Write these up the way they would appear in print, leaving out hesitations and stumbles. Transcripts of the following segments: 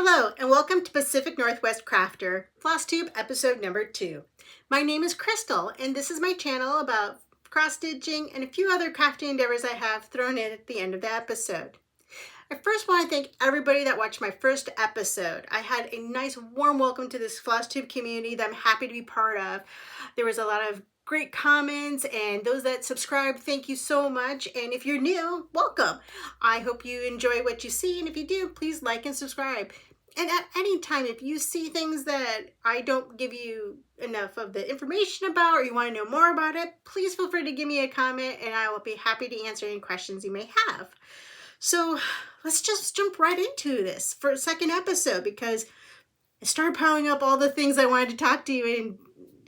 Hello and welcome to Pacific Northwest Crafter, Flosstube episode number 2. My name is Crystal and this is my channel about cross stitching and a few other crafting endeavors I have thrown in at the end of the episode. I first want to thank everybody that watched my first episode. I had a nice warm welcome to this Flosstube community that I'm happy to be part of. There was a lot of great comments, and those that subscribe, thank you so much. And if you're new, welcome. I hope you enjoy what you see, and if you do, please like and subscribe. And at any time, if you see things that I don't give you enough of the information about, or you want to know more about it, please feel free to give me a comment and I will be happy to answer any questions you may have. So let's just jump right into this for a second episode, because I started piling up all the things I wanted to talk to you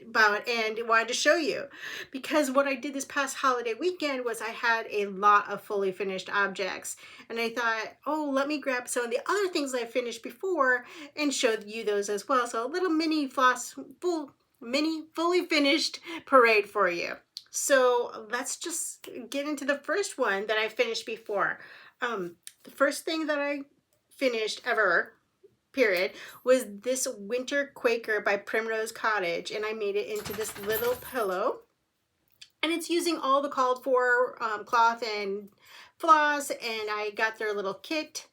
about and wanted to show you. Because what I did this past holiday weekend was I had a lot of fully finished objects, and I thought, oh, let me grab some of the other things I finished before and show you those as well. So a little mini fully finished parade for you. So let's just get into the first one that I finished before. The first thing that I finished ever, period, was this Winter Quaker by Primrose Cottage, and I made it into this little pillow, and it's using all the called for cloth and floss, and I got their little kit.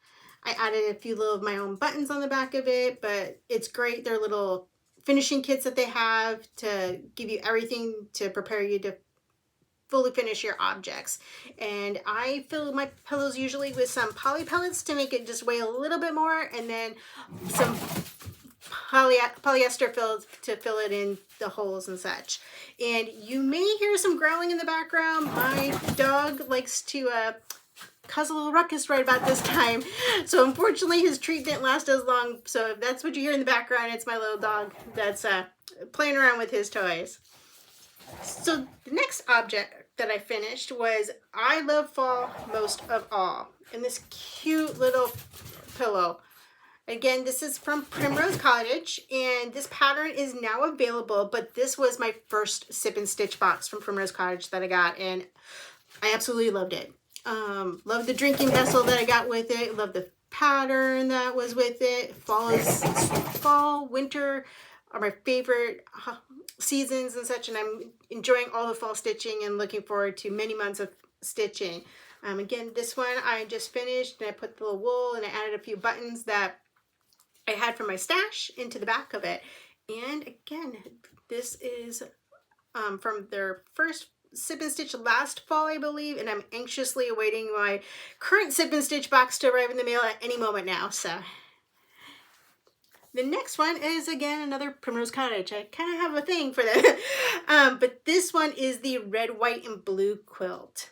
I added a few little of my own buttons on the back of it, but it's great. They're little finishing kits that they have to give you everything to prepare you to fully finish your objects. And I fill my pillows usually with some poly pellets to make it just weigh a little bit more, and then some polyester filled to fill it in the holes and such. And you may hear some growling in the background. My dog likes to cause a little ruckus right about this time, so unfortunately his treat didn't last as long. So if that's what you hear in the background, it's my little dog that's playing around with his toys. So the next object that I finished was I Love Fall Most of All, and this cute little pillow. Again, this is from Primrose Cottage, and this pattern is now available, but this was my first sip and stitch box from Primrose Cottage that I got, and I absolutely loved it. Loved the drinking vessel that I got with it. Loved the pattern that was with it. Fall, winter are my favorite seasons and such, and I'm enjoying all the fall stitching and looking forward to many months of stitching. Again, this one I just finished, and I put the little wool and I added a few buttons that I had from my stash into the back of it. And again, this is from their first sip and stitch last fall, I believe, and I'm anxiously awaiting my current sip and stitch box to arrive in the mail at any moment now. So the next one is, again, another Primrose Cottage. I kind of have a thing for that. But this one is the red, white, and blue quilt.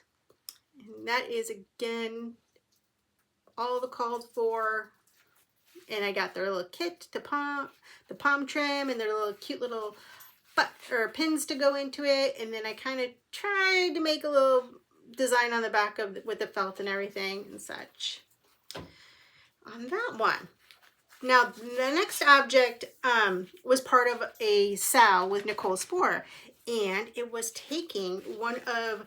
And that is, again, all the called for. And I got their little kit, the palm trim, and their little cute little pins to go into it. And then I kind of tried to make a little design on the back of with the felt and everything and such on that one. Now, the next object was part of a SAL with Nicole Spohr, and it was taking one of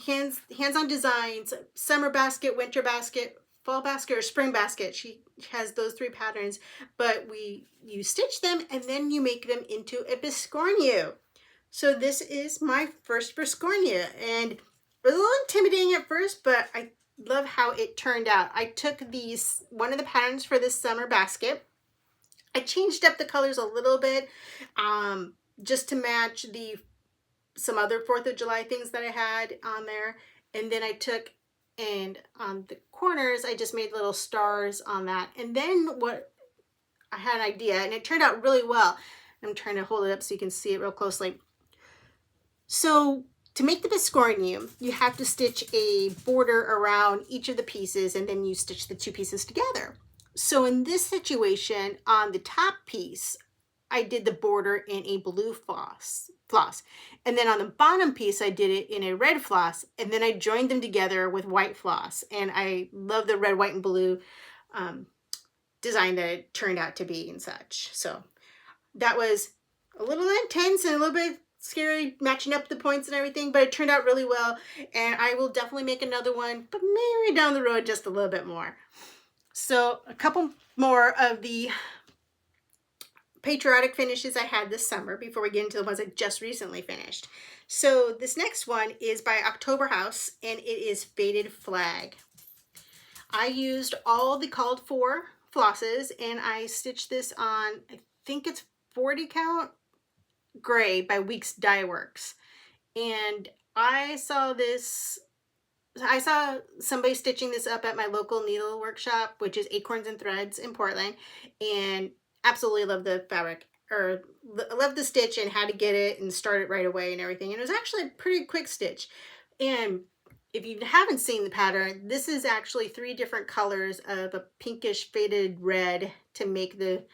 Hands-On Designs, summer basket, winter basket, fall basket, or spring basket. She has those 3 patterns, but you stitch them and then you make them into a biscornu. So this is my first biscornu, and it was a little intimidating at first, but I love how it turned out. I took one of the patterns for this summer basket. I changed up the colors a little bit just to match some other 4th of July things that I had on there. And then I took, and on the corners, I just made little stars on that. And then I had an idea, and it turned out really well. I'm trying to hold it up so you can see it real closely. So to make the biscornu, you have to stitch a border around each of the pieces, and then you stitch the 2 pieces together. So in this situation, on the top piece, I did the border in a blue floss. And then on the bottom piece, I did it in a red floss, and then I joined them together with white floss. And I love the red, white, and blue design that it turned out to be and such. So that was a little intense and a little bit scary matching up the points and everything, but it turned out really well, and I will definitely make another one, but maybe down the road just a little bit more. So a couple more of the patriotic finishes I had this summer before we get into the ones I just recently finished. So this next one is by October House, and it is Faded Flag. I used all the called for flosses, and I stitched this on, I think it's 40 count gray by Weeks Dye Works. And I saw somebody stitching this up at my local needle workshop, which is Acorns and Threads in Portland, and absolutely love the fabric, or love the stitch and how to get it and start it right away and everything. And it was actually a pretty quick stitch. And if you haven't seen the pattern, this is actually 3 different colors of a pinkish faded red to make the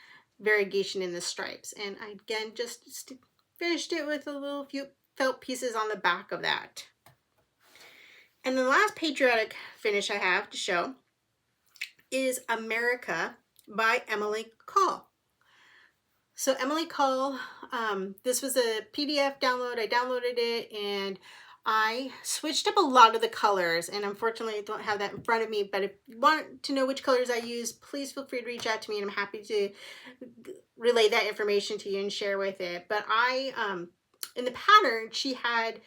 variegation in the stripes. And I again just finished it with a little few felt pieces on the back of that. And the last patriotic finish I have to show is America by Emily Call. So Emily Call, this was a PDF download. I downloaded it and I switched up a lot of the colors, and unfortunately I don't have that in front of me, but if you want to know which colors I use, please feel free to reach out to me and I'm happy to relay that information to you and share with it. But in the pattern, she had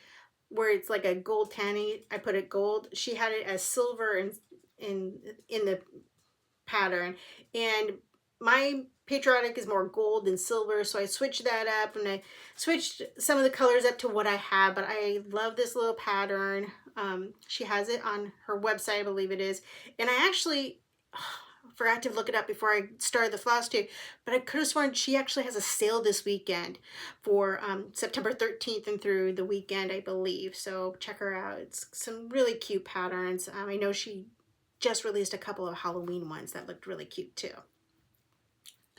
where it's like a gold tanny, I put it gold. She had it as silver in the pattern, and my patriotic is more gold than silver, so I switched that up and I switched some of the colors up to what I have. But I love this little pattern. She has it on her website, I believe it is, and I actually forgot to look it up before I started the Flosstube, but I could have sworn she actually has a sale this weekend for September 13th and through the weekend, I believe. So check her out. It's some really cute patterns. I know she just released a couple of Halloween ones that looked really cute too.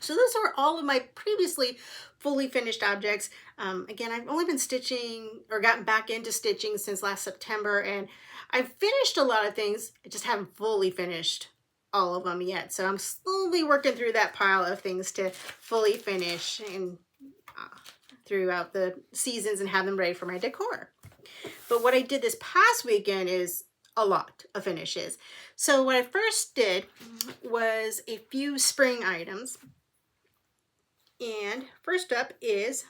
So those are all of my previously fully finished objects. Again, I've only been stitching or gotten back into stitching since last September, and I've finished a lot of things. I just haven't fully finished all of them yet. So I'm slowly working through that pile of things to fully finish and throughout the seasons and have them ready for my decor. But what I did this past weekend is a lot of finishes. So what I first did was a few spring items. And first up is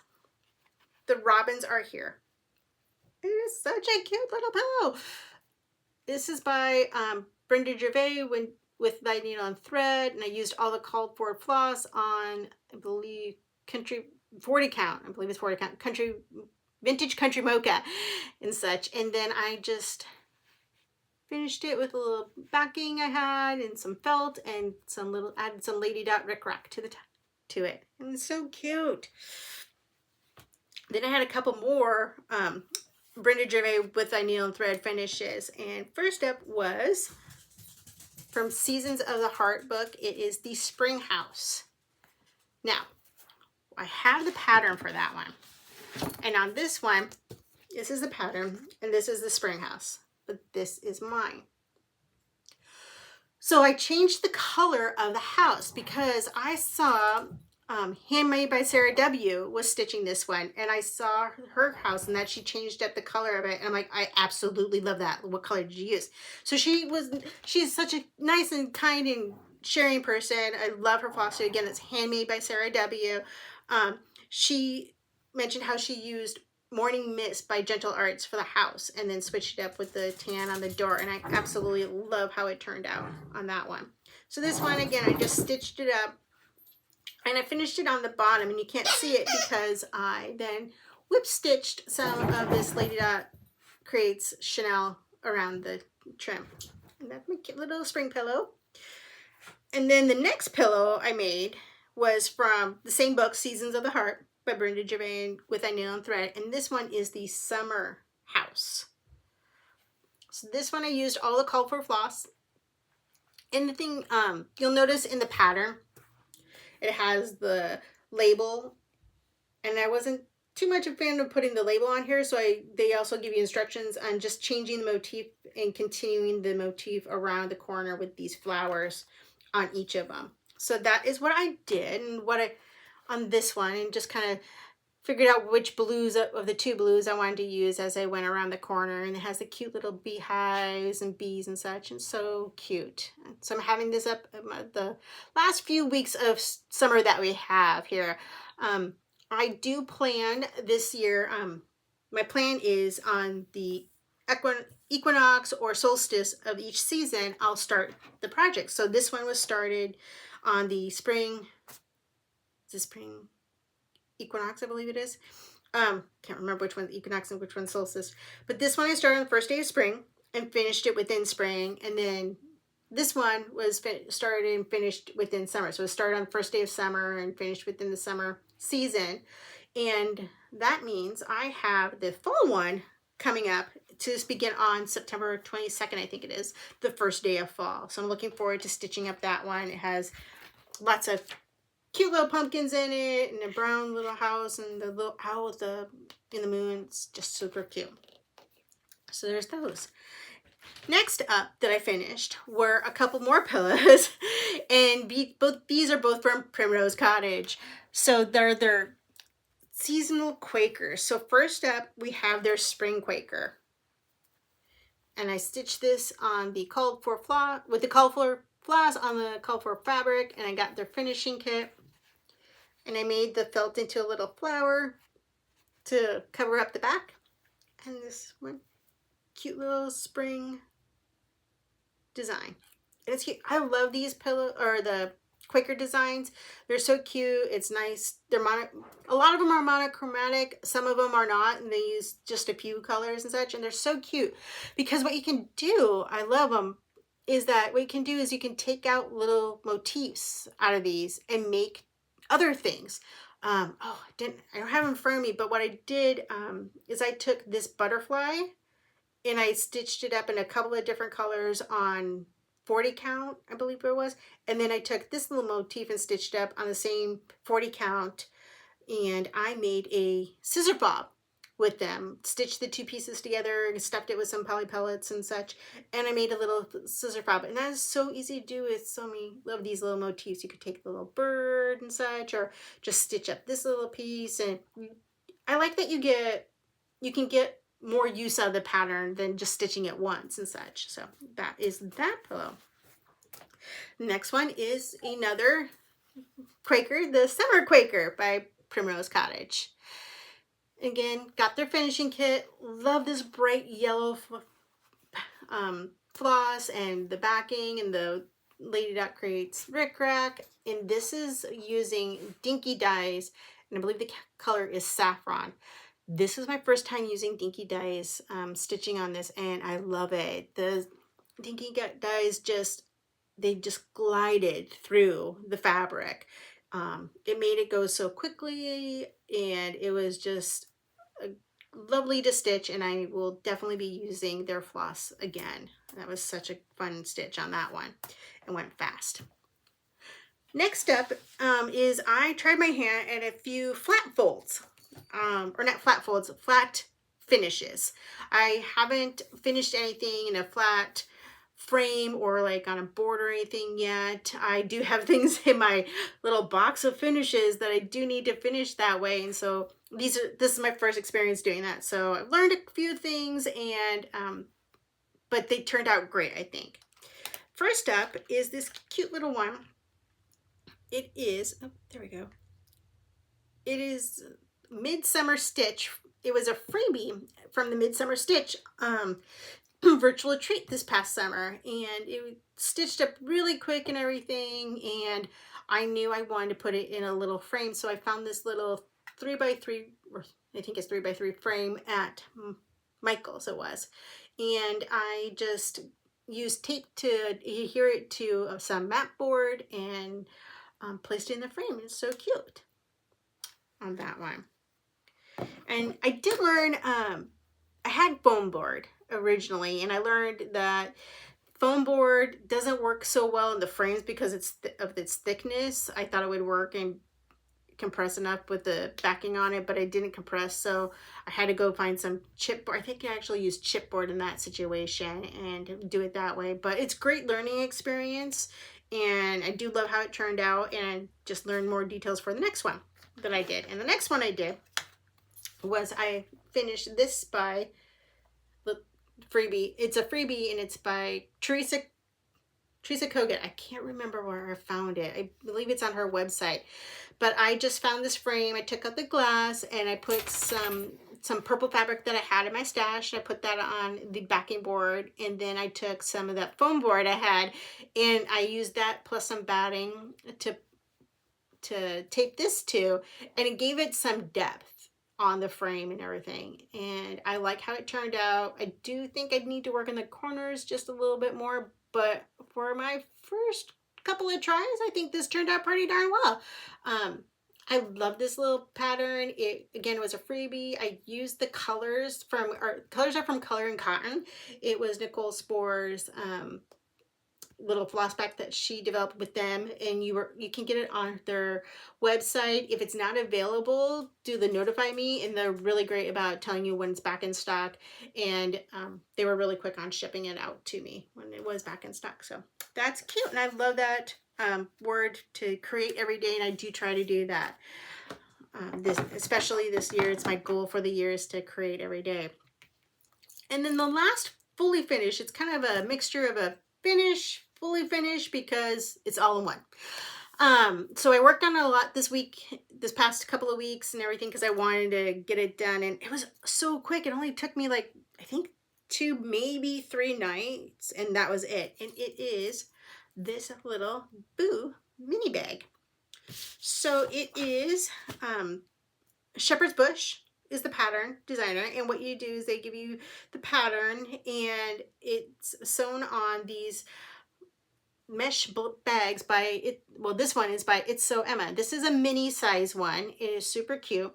the Robins Are Here. It is such a cute little pillow. This is by Brenda Gervais with Thy Needle and Thread, and I used all the called for floss on, I believe, 40 count. I believe it's 40 count, vintage country mocha and such. And then I just finished it with a little backing I had and some felt and added some lady dot rickrack to it. And it's so cute. Then I had a couple more Brenda Gervais with Thy Needle and Thread finishes. And first up was from Seasons of the Heart book. It is the Spring House. Now, I have the pattern for that one. And on this one, this is the pattern and this is the Spring House. But this is mine. So I changed the color of the house because I saw Handmade by Sarah W. was stitching this one, and I saw her house and that she changed up the color of it, and I'm like, I absolutely love that. What color did you use? So she's such a nice and kind and sharing person. I love her Flosstube. Again, it's Handmade by Sarah W. She mentioned how she used Morning Mist by Gentle Arts for the house and then switched it up with the tan on the door, and I absolutely love how it turned out on that one. So this one, again, I just stitched it up and I finished it on the bottom, and you can't see it because I then whip stitched some of this Lady Dot Creates Chanel around the trim. And that's my cute little spring pillow. And then the next pillow I made was from the same book, Seasons of the Heart by Brenda Gervais with Thy Needle and Thread, and this one is the Summer House. So this one I used all the called for floss. And the thing you'll notice in the pattern, it has the label, and I wasn't too much a fan of putting the label on here, so they also give you instructions on just changing the motif and continuing the motif around the corner with these flowers on each of them. So that is what I did, and on this one, and just kind of figured out which blues of the two blues I wanted to use as I went around the corner, and it has the cute little beehives and bees and such, and so cute. So I'm having this up the last few weeks of summer that we have here. I do plan this year, my plan is on the equinox or solstice of each season, I'll start the project. So this one was started on the spring equinox, I believe it is. Can't remember which one's equinox and which one's solstice. But this one I started on the first day of spring and finished it within spring. And then this one was started and finished within summer. So it started on the first day of summer and finished within the summer season. And that means I have the fall one coming up to begin on September 22nd, I think it is, the first day of fall. So I'm looking forward to stitching up that one. It has lots of cute little pumpkins in it, and a brown little house, and the little owl in the moon. It's just super cute. So there's those. Next up that I finished were a couple more pillows, and these are both from Primrose Cottage. So they're their seasonal Quakers. So first up, we have their spring Quaker. And I stitched this on the called for floss, with the called for floss on the called for fabric, and I got their finishing kit. And I made the felt into a little flower to cover up the back. And this one, cute little spring design. And it's cute. I love these the Quaker designs. They're so cute. It's nice. A lot of them are monochromatic. Some of them are not, and they use just a few colors and such. And they're so cute because what you can do, I love them, is that what you can do is you can take out little motifs out of these and make other things. I don't have them in front of me, but what I did is I took this butterfly and I stitched it up in a couple of different colors on 40 count, I believe it was. And then I took this little motif and stitched up on the same 40 count, and I made a scissor bob with them, stitched the two pieces together and stuffed it with some poly pellets and such, and I made a little scissor bob. And that is so easy to do. It's so many, love these little motifs. You could take the little bird and such, or just stitch up this little piece. And I like that you can get more use out of the pattern than just stitching it once and such. So that is that pillow. Next one is another Quaker, the Summer Quaker by Primrose Cottage. Again, got their finishing kit. Love this bright yellow floss and the backing, and the Lady Dot Creates rickrack. And this is using Dinky dyes, and I believe the color is saffron. This is my first time using Dinky dyes stitching on this, and I love it. The Dinky dyes just glided through the fabric. It made it go so quickly, and it was just lovely to stitch, and I will definitely be using their floss again. That was such a fun stitch on that one. It went fast. Next up is I tried my hand at a few flat folds. Or not flat folds, flat finishes. I haven't finished anything in a flat frame or like on a board or anything yet. I do have things in my little box of finishes that I do need to finish that way, and so this is my first experience doing that. So I've learned a few things, and but they turned out great, I think. First up is this cute little one. It is, oh, there we go. It is Midsummer Stitch. It was a freebie from the Midsummer Stitch virtual retreat this past summer, and it was stitched up really quick and everything, and I knew I wanted to put it in a little frame, so I found this little 3x3, or I think it's 3x3 frame at Michael's it was, and I just used tape to adhere it to some mat board and placed it in the frame. It's so cute on that one. And I did learn, I had foam board originally, and I learned that foam board doesn't work so well in the frames because of its thickness. I thought it would work and compress enough with the backing on it, but I didn't compress, so I had to go find some chipboard. I think I actually used chipboard in that situation and do it that way. But it's great learning experience, and I do love how it turned out, and I just learned more details for the next one that I did. And the next one I did was I finished this by the freebie. It's a freebie and it's by Teresa Kogan. I can't remember where I found it. I believe it's on her website. But I just found this frame. I took out the glass and I put some purple fabric that I had in my stash. I put that on the backing board, and then I took some of that foam board I had and I used that plus some batting to tape this to, and it gave it some depth on the frame and everything. And I like how it turned out. I do think I'd need to work in the corners just a little bit more, but for my first couple of tries, I think this turned out pretty darn well. I love this little pattern. It again was a freebie. I used the colors from, or colors are from Color and Cotton. It was Nicole Spore's little floss pack that she developed with them, and you can get it on their website. If it's not available, do the notify me, and they're really great about telling you when it's back in stock. And they were really quick on shipping it out to me when it was back in stock. So that's cute, and I love that word to create every day, and I do try to do that. Especially this year, it's my goal for the year is to create every day. And then the last fully finished, it's kind of a mixture of a finish, fully finished, because it's all in one. So I worked on it a lot this past couple of weeks and everything, because I wanted to get it done, and it was so quick. It only took me like, I think 2, maybe 3 nights, and that was it. And it is this little Boo mini bag. So it is Shepherd's Bush is the pattern designer, and what you do is they give you the pattern, and it's sewn on these mesh bags by it. Well, this one is by It's So Emma. This is a mini size one. It is super cute.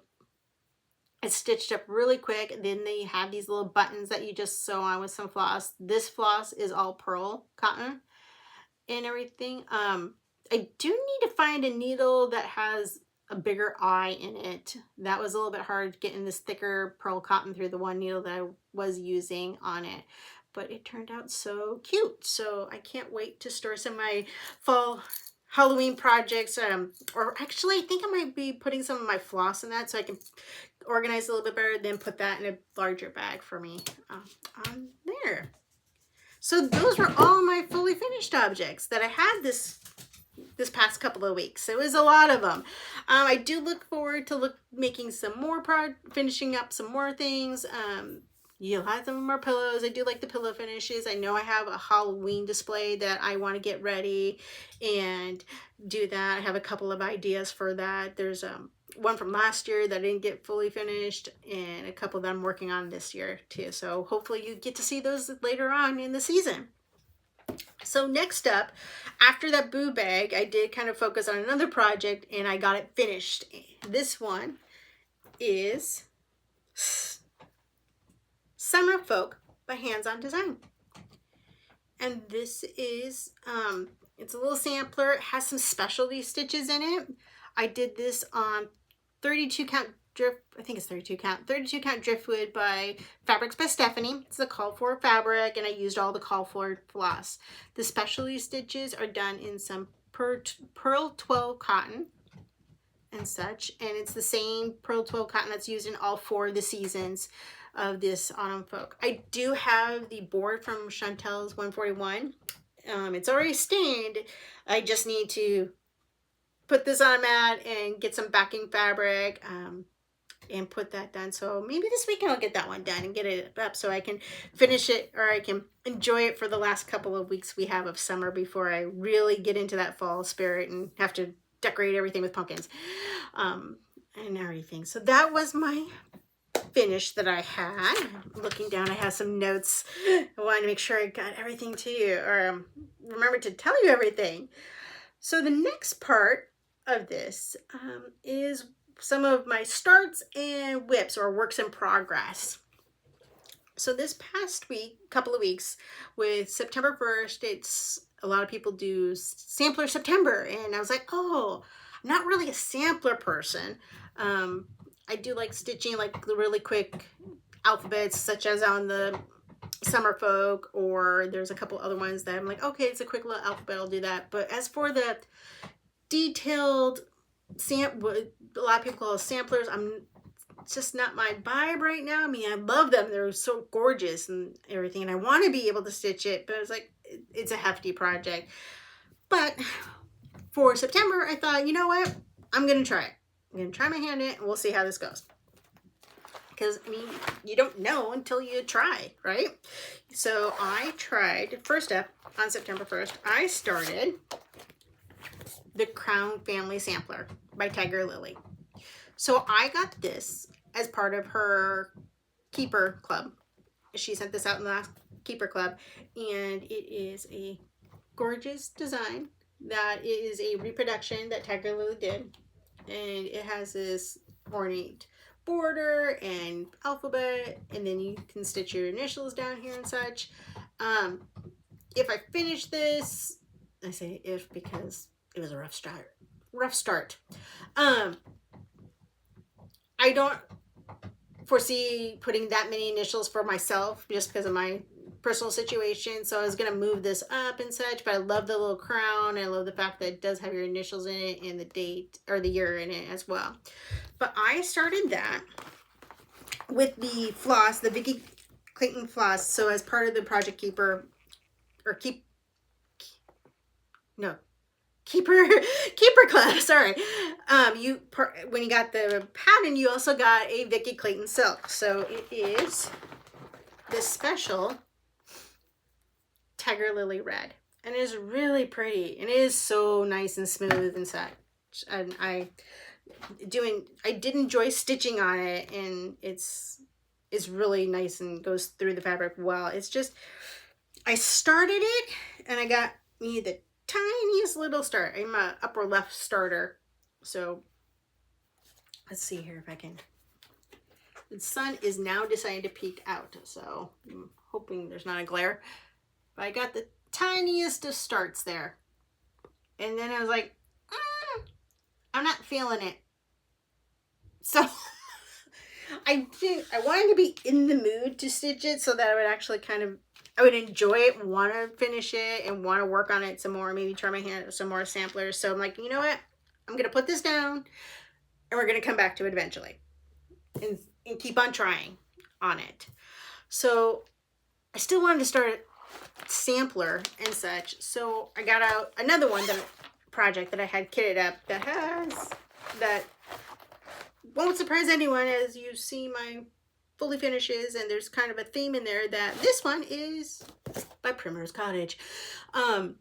It's stitched up really quick. Then they have these little buttons that you just sew on with some floss. This floss is all pearl cotton and everything. I do need to find a needle that has a bigger eye in it. That was a little bit hard getting this thicker pearl cotton through the one needle that I was using on it, but it turned out so cute. So I can't wait to store some of my fall Halloween projects, or actually I think I might be putting some of my floss in that so I can organize a little bit better, then put that in a larger bag for me on there. So those were all my fully finished objects that I had this past couple of weeks. It was a lot of them. I do look forward to making some more finishing up some more things. You'll have some more pillows. I do like the pillow finishes. I know I have a Halloween display that I want to get ready and do that. I have a couple of ideas for that. There's one from last year that I didn't get fully finished, and a couple that I'm working on this year too. So hopefully you get to see those later on in the season. So next up, after that Boo bag, I did kind of focus on another project, and I got it finished. This one is Summer Folk by Hands On Design. And this is, it's a little sampler. It has some specialty stitches in it. I did this on 32 count drift, I think it's 32 count driftwood by Fabrics by Stephanie. It's a call for fabric, and I used all the call for floss. The specialty stitches are done in some Pearl 12 cotton and such, and it's the same Pearl 12 cotton that's used in all 4 of the seasons of this Autumn Folk. I do have the board from Chantel's 141. It's already stained. I just need to put this on a mat and get some backing fabric and put that done. So maybe this weekend I'll get that one done and get it up so I can finish it, or I can enjoy it for the last couple of weeks we have of summer before I really get into that fall spirit and have to decorate everything with pumpkins and everything. So that was my finish that I had. Looking down, I have some notes. I wanted to make sure I got everything to you, or remember to tell you everything. So the next part of this is some of my starts and whips, or works in progress. So this past couple of weeks, with September 1st, it's a lot of people do Sampler September, and I was like, oh, I'm not really a sampler person. I do like stitching like the really quick alphabets, such as on the Summer Folk, or there's a couple other ones that I'm like, okay, it's a quick little alphabet, I'll do that. But as for the detailed what a lot of people call samplers, I'm it's just not my vibe right now. I mean, I love them. They're so gorgeous and everything. And I want to be able to stitch it, but it's like, it's a hefty project. But for September, I thought, you know what? I'm going to try it. I'm going to try my hand in it and we'll see how this goes. Because, I mean, you don't know until you try, right? So I tried, first up, on September 1st, I started the Crown Family Sampler by Tiger Lily. So I got this as part of her Keeper Club. She sent this out in the last Keeper Club, and it is a gorgeous design that is a reproduction that Tiger Lily did, and it has this ornate border and alphabet, and then you can stitch your initials down here and such. If I finish this, I say if because it was a rough start. I don't foresee putting that many initials for myself just because of my personal situation. So I was going to move this up and such, but I love the little crown. I love the fact that it does have your initials in it and the date or the year in it as well. But I started that with the floss, the Vicky Clayton floss. So as part of the Project Keeper, or Keeper Club, sorry. When you got the pattern, you also got a Vicky Clayton silk. So it is this special Tiger Lily red. And it is really pretty. And it is so nice and smooth and such. And I did enjoy stitching on it, and it's really nice and goes through the fabric well. It's just, I started it and I got me the tiniest little start. I'm a upper left starter. So let's see here if I can. The sun is now deciding to peek out, so I'm hoping there's not a glare. But I got the tiniest of starts there. And then I was like, I'm not feeling it. So I wanted to be in the mood to stitch it so that I would actually I would enjoy it, want to finish it, and want to work on it some more, maybe try my hand at some more samplers. So I'm like, you know what? I'm going to put this down, and we're going to come back to it eventually and keep on trying on it. So I still wanted to start a sampler and such. So I got out another project that I had kitted up that won't surprise anyone as you see my fully finishes, and there's kind of a theme in there that this one is by Primrose Cottage.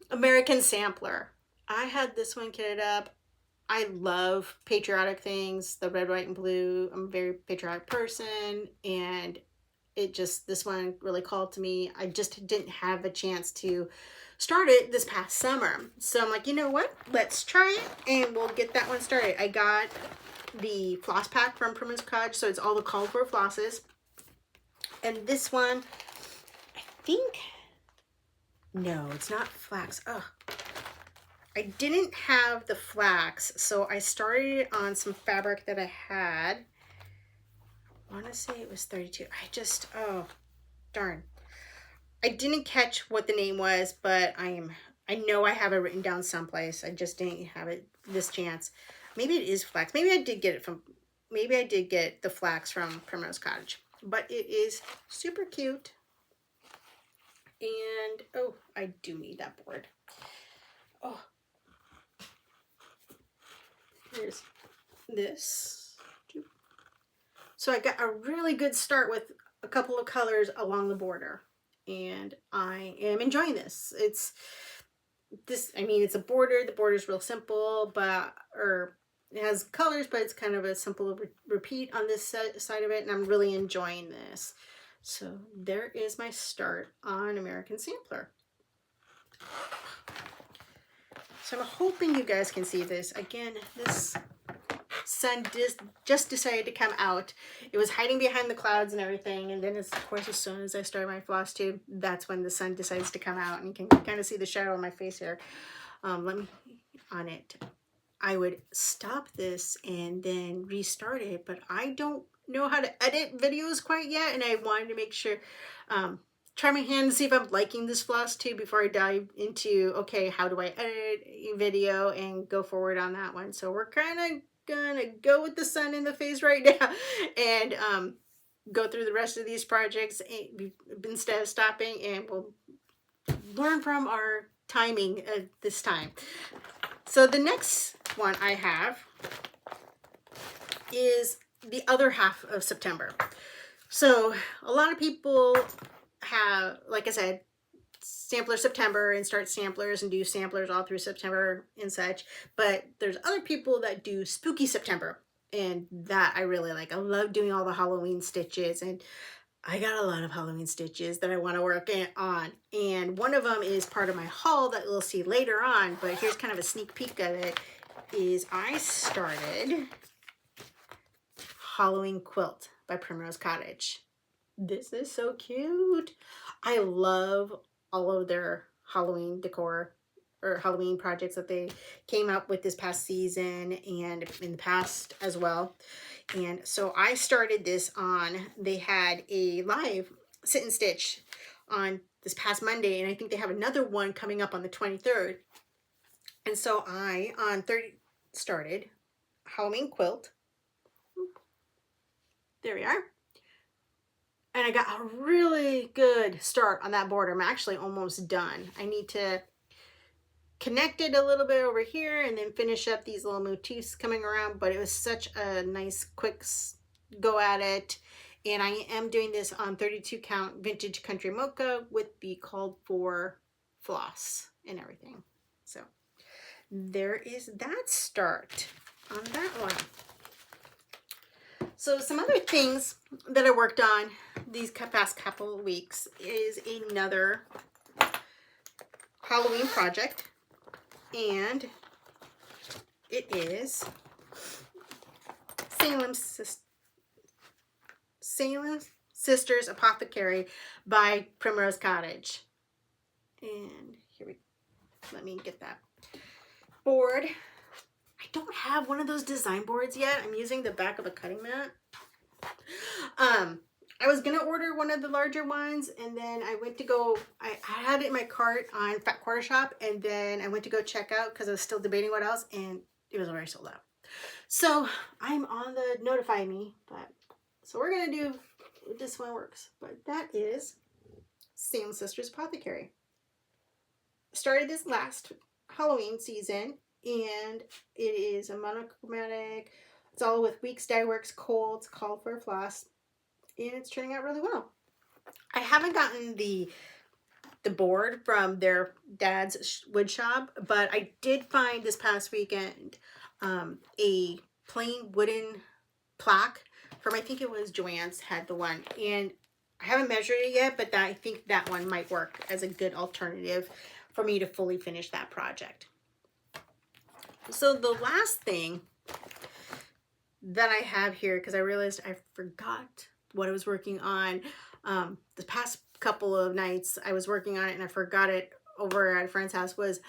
American Sampler. I had this one kitted up. I love patriotic things, the red, white, and blue. I'm a very patriotic person, and this one really called to me. I just didn't have a chance to start it this past summer. So I'm like, you know what? Let's try it, and we'll get that one started. I got the floss pack from Primrose Cottage, so it's all the called for flosses. And this one, I think, no, it's not flax. Oh, I didn't have the flax, so I started on some fabric that I had. I want to say it was 32. Oh, darn. I didn't catch what the name was, but I know I have it written down someplace. I just didn't have it this chance. Maybe it is flax. Maybe I did get the flax from Primrose Cottage. But it is super cute. And, oh, I do need that board. Oh. Here's this. So I got a really good start with a couple of colors along the border. And I am enjoying this. It's a border. The border is real simple, it has colors, but it's kind of a simple repeat on this side of it, and I'm really enjoying this. So there is my start on American Sampler. So I'm hoping you guys can see this. Again, this sun just decided to come out. It was hiding behind the clouds and everything, and then of course as soon as I started my floss tube, that's when the sun decides to come out, and you can kind of see the shadow on my face here. Let me on it. I would stop this and then restart it, but I don't know how to edit videos quite yet, and I wanted to make sure, try my hand to see if I'm liking this floss tube before I dive into, okay, how do I edit a video and go forward on that one. So we're kind of gonna go with the sun in the face right now and go through the rest of these projects instead of stopping, and we'll learn from our timing this time. So the next one I have is the other half of September. So a lot of people have, like I said, sampler September and start samplers and do samplers all through September and such. But there's other people that do spooky September, and that I really like. I love doing all the Halloween stitches, and I got a lot of Halloween stitches that I want to work on. And one of them is part of my haul that we'll see later on, but here's kind of a sneak peek of it, is I started Halloween Quilt by Primrose Cottage. This is so cute. I love all of their Halloween decor or Halloween projects that they came up with this past season and in the past as well. And so I started this on, they had a live sit and stitch on this past Monday, and I think they have another one coming up on the 23rd. And so I started Halloween Quilt. There we are. And I got a really good start on that border. I'm actually almost done. I need to connect it a little bit over here and then finish up these little motifs coming around, but it was such a nice quick go at it. And I am doing this on 32 count vintage country mocha with the called for floss and everything. So there is that start on that one. So some other things that I worked on these past couple of weeks is another Halloween project, and it is Salem Sisters Apothecary by Primrose Cottage. And let me get that board. I don't have one of those design boards yet. I'm using the back of a cutting mat. I was gonna order one of the larger ones, and then I went to go, I had it in my cart on Fat Quarter Shop, and then I went to go check out because I was still debating what else, and it was already sold out. So I'm on the notify me, but so we're gonna do this one works. But that is Salem Sisters Apothecary. Started this last Halloween season, and it is a monochromatic. It's all with Weeks Dye Works Kohl. It's called for floss, and it's turning out really well. I haven't gotten the board from their dad's wood shop, but I did find this past weekend a plain wooden plaque from, I think it was Joann's had the one, and I haven't measured it yet, but I think that one might work as a good alternative for me to fully finish that project. So the last thing that I have here, because I realized I forgot what I was working on the past couple of nights, I was working on it and I forgot it over at a friend's house, was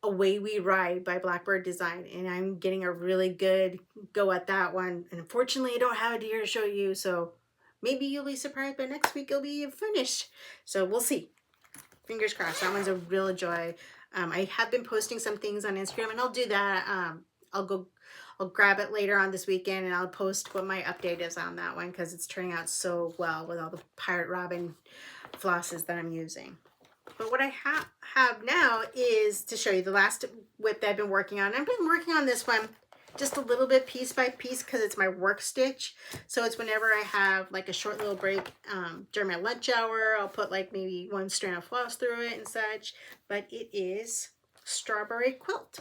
Away We Ride by Blackbird Design, and I'm getting a really good go at that one. And unfortunately I don't have it here to show you, so maybe you'll be surprised by next week it'll be finished. So we'll see. Fingers crossed. That one's a real joy. I have been posting some things on Instagram, and I'll do that. I'll grab it later on this weekend, and I'll post what my update is on that one, because it's turning out so well with all the Pirate Robin flosses that I'm using. But what I have now is to show you the last whip that I've been working on. I've been working on this one just a little bit piece by piece because it's my work stitch. So it's whenever I have like a short little break during my lunch hour, I'll put like maybe one strand of floss through it and such. But it is Strawberry Quilt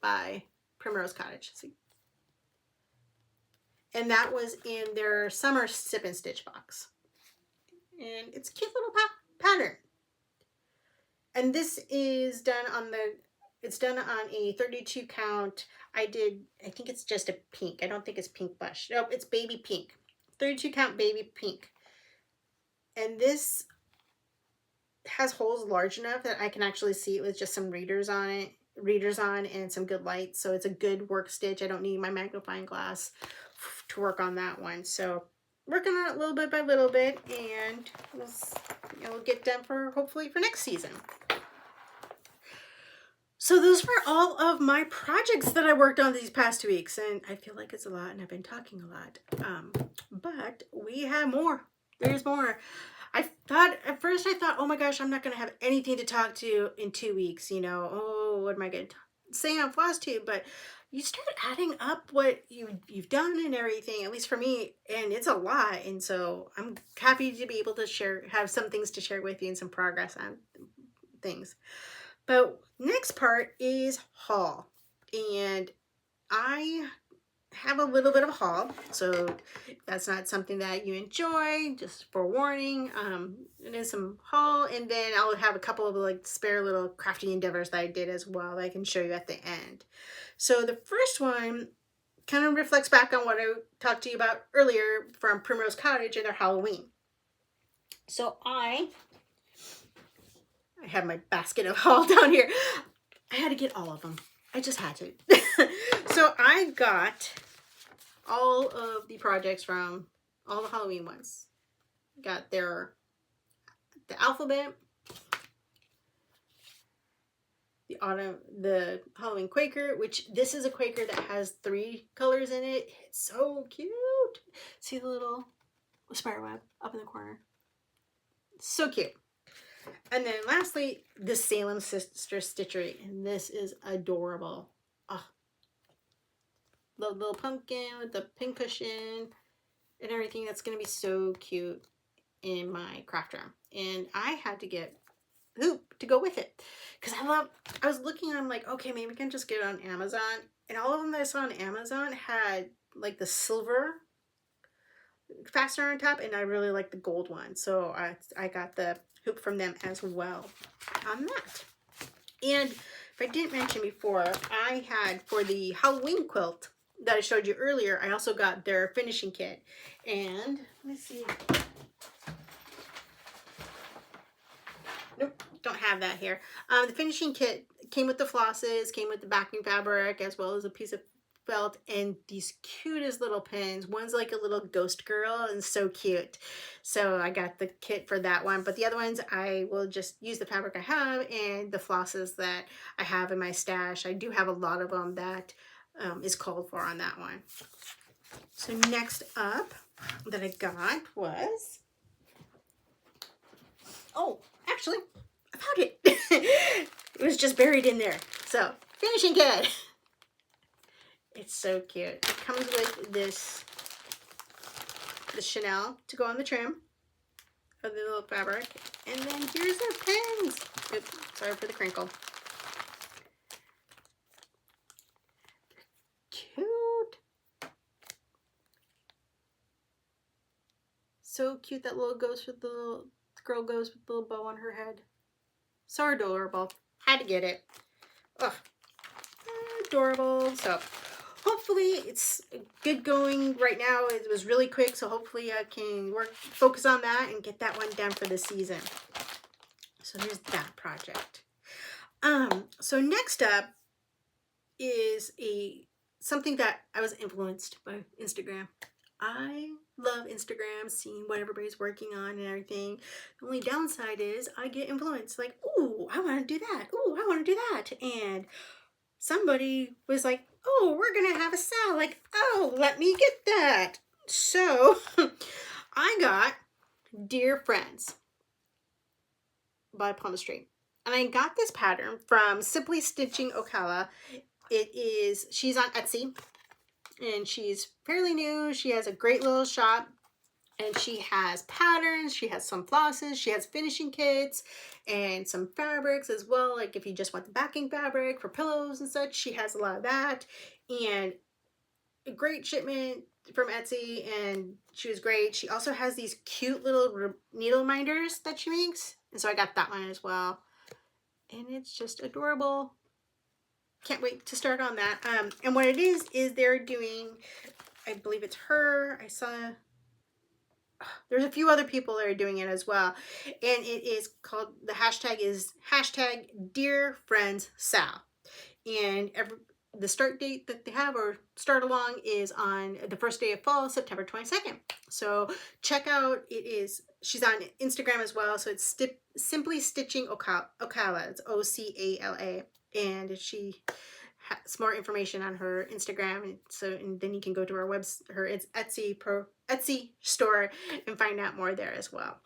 by Primrose Cottage. See? And that was in their summer sip and stitch box. And it's a cute little pattern. And this is done on it's done on a 32 count. I think it's just a pink. I don't think it's pink blush. No, it's baby pink. 32 count baby pink. And this has holes large enough that I can actually see it with just some readers on and some good light. So it's a good work stitch. I don't need my magnifying glass to work on that one. So working on it little bit by little bit, and we'll get done hopefully for next season. So those were all of my projects that I worked on these past 2 weeks, and I feel like it's a lot and I've been talking a lot. But we have more. There's more. At first I thought, oh my gosh, I'm not going to have anything to talk to in 2 weeks, oh, what am I going to say on Flosstube? But you start adding up what you've done and everything, at least for me, and it's a lot. And so I'm happy to be able to have some things to share with you and some progress on things. But next part is haul. And I have a little bit of a haul, so if that's not something that you enjoy, just forewarning, it is some haul, and then I'll have a couple of like spare little crafty endeavors that I did as well that I can show you at the end. So the first one kind of reflects back on what I talked to you about earlier from Primrose Cottage and their Halloween. So I have my basket of haul down here. I had to get all of them. I just had to. So I got all of the projects from all the Halloween ones. Got the alphabet, the Halloween Quaker, which this is a Quaker that has 3 colors in it. It's so cute. See the little spider web up in the corner? So cute. And then lastly, the Salem Sister Stitchery, and this is adorable. Oh, the little pumpkin with the pink cushion and everything. That's going to be so cute in my craft room. And I had to get hoop to go with it because I was looking, I'm like, okay, maybe we can just get it on Amazon. And all of them that I saw on Amazon had like the silver fastener on top, and I really like the gold one. So I got the hoop from them as well on that. And if I didn't mention before, I had for the Halloween quilt that I showed you earlier, I also got their finishing kit. And let me see. Nope, don't have that here. The finishing kit came with the flosses, came with the backing fabric, as well as a piece of felt and these cutest little pins. One's like a little ghost girl and so cute. So I got the kit for that one. But the other ones, I will just use the fabric I have and the flosses that I have in my stash. I do have a lot of them that is called for on that one. So next up that I got was, oh, actually, I found it. It was just buried in there. So, finishing kit. It's so cute. It comes with the Chanel to go on the trim of the little fabric. And then here's the pins. Oops, sorry for the crinkle. Cute. So cute. That little girl goes with the little bow on her head. So adorable. Had to get it. Oh, adorable. So hopefully it's good going right now. It was really quick, so hopefully I can focus on that and get that one done for the season. So here's that project. So next up is something that I was influenced by Instagram. I love Instagram, seeing what everybody's working on and everything. The only downside is I get influenced, like, ooh, I want to do that. Ooh, I want to do that. And somebody was like, oh, we're going to have a sale. Like, oh, let me get that. So I got Dear Friends by Palm Street. And I got this pattern from Simply Stitching Ocala. She's on Etsy. And she's fairly new. She has a great little shop. And she has patterns. She has some flosses. She has finishing kits. And some fabrics as well. Like if you just want the backing fabric for pillows and such. She has a lot of that. And a great shipment from Etsy. And she was great. She also has these cute little needle minders that she makes. And so I got that one as well. And it's just adorable. Can't wait to start on that. And what it is they're doing, I believe it's her. I saw, there's a few other people that are doing it as well. And it is called, the hashtag is Dear Friends Sal. And the start date that they have, or start along, is on the first day of fall, September 22nd. So check out, she's on Instagram as well. So it's Simply Stitching Ocala. It's Ocala. and she has more information on her Instagram, and then you can go to her Etsy store and find out more there as well.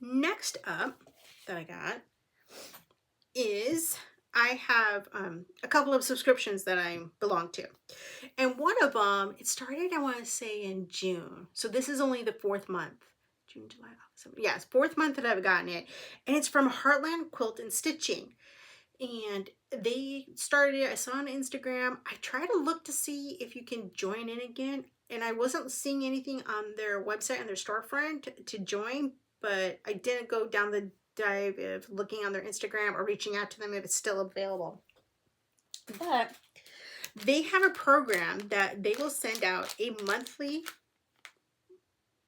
Next up that I got is I have a couple of subscriptions that I belong to. And one of them, it started, I want to say, in June. So this is only the 4th month. June, July, August. Yes, 4th month that I've gotten it. And it's from Heartland Quilt and Stitching. And they started it, I saw on Instagram. I tried to look to see if you can join in again. And I wasn't seeing anything on their website, on their storefront to join. But I didn't go down the dive of looking on their Instagram or reaching out to them if it's still available. But they have a program that they will send out a monthly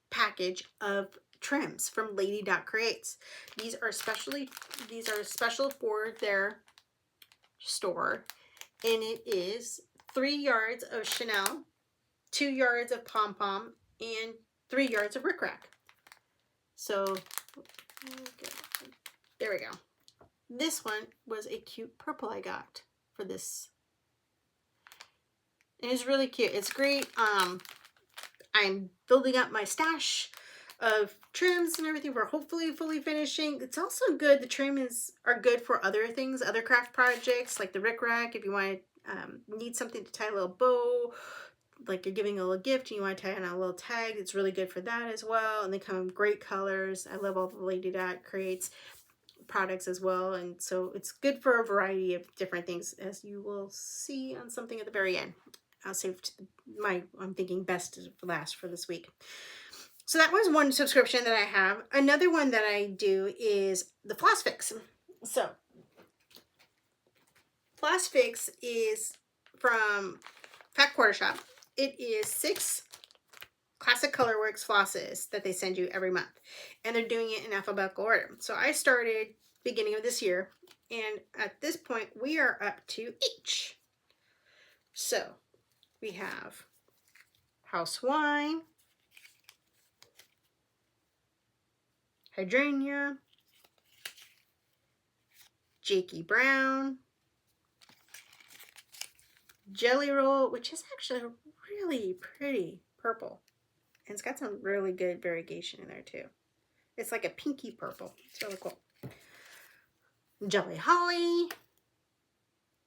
package of trims from Lady.Creates. These are special for their store, and it is 3 yards of Chanel, 2 yards of pom pom, and 3 yards of rickrack. So there we go. This one was a cute purple I got for this. And it's really cute. It's great. I'm building up my stash of trims and everything for hopefully fully finishing. It's also good. The trims are good for other things, other craft projects like the rickrack. If you want to need something to tie a little bow, like you're giving a little gift and you want to tie on a little tag, it's really good for that as well. And they come in great colors. I love all the Lady.Creates products as well, and so it's good for a variety of different things, as you will see on something at the very end. I'll save I'm thinking best for last for this week. So that was one subscription that I have. Another one that I do is the Floss Fix. So Floss Fix is from Fat Quarter Shop. It is 6 classic Colorworks flosses that they send you every month, and they're doing it in alphabetical order. So I started beginning of this year, and at this point we are up to H. So we have House Wine, Hydrangea, Jakey Brown, Jelly Roll, which is actually a really pretty purple. And it's got some really good variegation in there too. It's like a pinky purple. It's really cool. Jelly Holly.